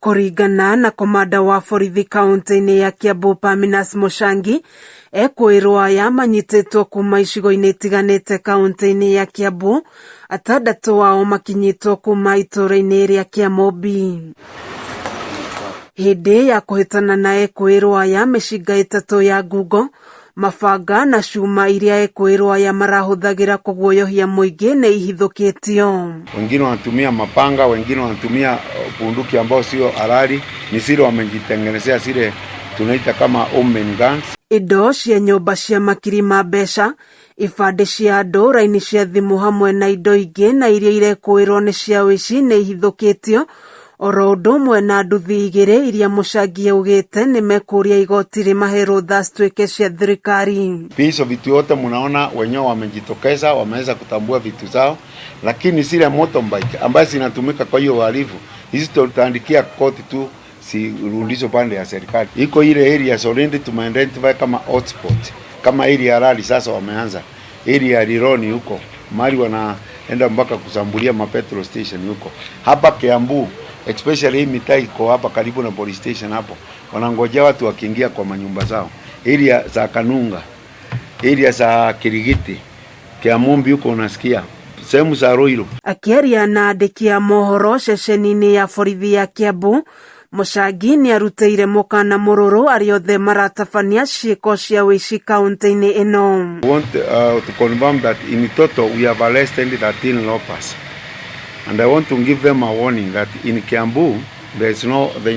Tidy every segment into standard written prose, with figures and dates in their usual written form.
Kurerikana na komanda wa borithi kaunti-ini ya Kiambu Paminas Mushangi, Ekuirwo aya manyitetwo kuma icigo-ini itiganite kaunti-ini ya Kiambu, atandatu wao makinyitwo kuma itura-ini ria Kiambu. Hindi ya kuhitana na Ekuirwo aya micinga itatu ya ngungo, mabanga na cuma iria Ekuirwo aya marahuthagira kuguoyohia muingi ni ihithukitio. Wengine wanatumia mapanga, wengine wanatumia bunduki ambao sio halali, ni zile wamejitengenezea zile tunaita kama homemade guns. Indo cia nyumba cia makiri ma mbeca, ibande cia andu, raini cia thimu hamwe na indo ingi na iria irekuirwo ni cia wuici ni ihithukitio, oro undu umwe na nduthi igiri iria Mushangi augite ni mekuria igoti rimahe rutha cituike cia thirikari. Hizo vitu yote mnaona wenyewe wamejitokeza, wameweza kutambua vitu zao, lakini zile motorbike ambazo zinatumika kwa hiyo uhalifu, hizi tutaandikia koti tu, si rudisho pande ya serikali. Iko ile area already tumeidentify kama hotspot, kama area halali. Sasa wameanza area Rironi huko, mali wanaenda mpaka kusambulia petrol station huko. Hapa Kiambu, especially hii mitaa iko hapa karibu na police station hapo, wanangojea watu wakiingia kwa manyumba zao. Area za Kanunga, area za Kirigiti, Kiambu huko unasikia sehemu za Roiro. Akiaria na andiki a mohoro ceceni-ini ya borithi ya Kiambu, Mushangi ni arutire mukana mururu ari othe maratabania ciiko cia wuici kaunti-ini ino. We want to confirm that in total we have arrested 13 lopers, and I want to give them a warning that in Kiambu they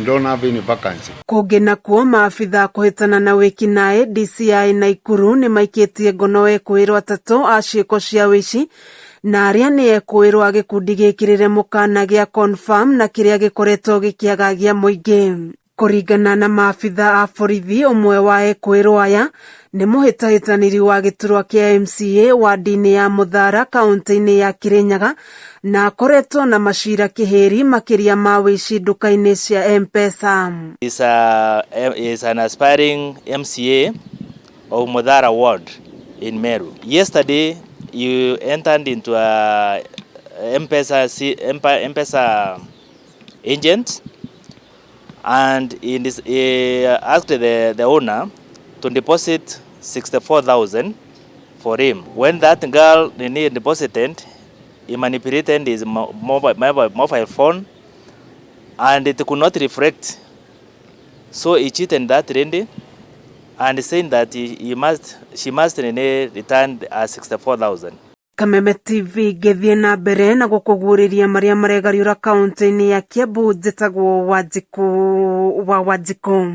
don't have any vacancy. Kungi nakuo maabitha kuhitana na wikinae DCI na Ikuru nimaikitie Ngono Ekuirwo atatu a ciiko cia wuici, na aria ni Ekuirwo agikundi gikirire mukana gia confirm na kiria gikoretwo gikiagagia muingi. Kurerikana na maabitha a borithi, umwe wa Ekuirwo aya ni muhitahitaniri wa giturwa kia MCA wadi-ini ya Muthara kaunti-ini ya Kirinyaga, na akoretwo na macira kihiri makiria ma wuici nduka-ini cia M-Pesa. Is an aspiring MCA of Muthara ward in Meru. Yesterday you entered into a M-Pesa agent, and asked the owner to deposit 64,000 for him. When that girl deposited, he manipulated his mobile phone, and it could not reflect. So he cheated that lady and saying that she must return 64,000. Kameme TV gethie na mbere na gukuguriria maria maregariura kaunti-ini ya Kiambu. Njitagwo Wanjiku wa Wanjiku.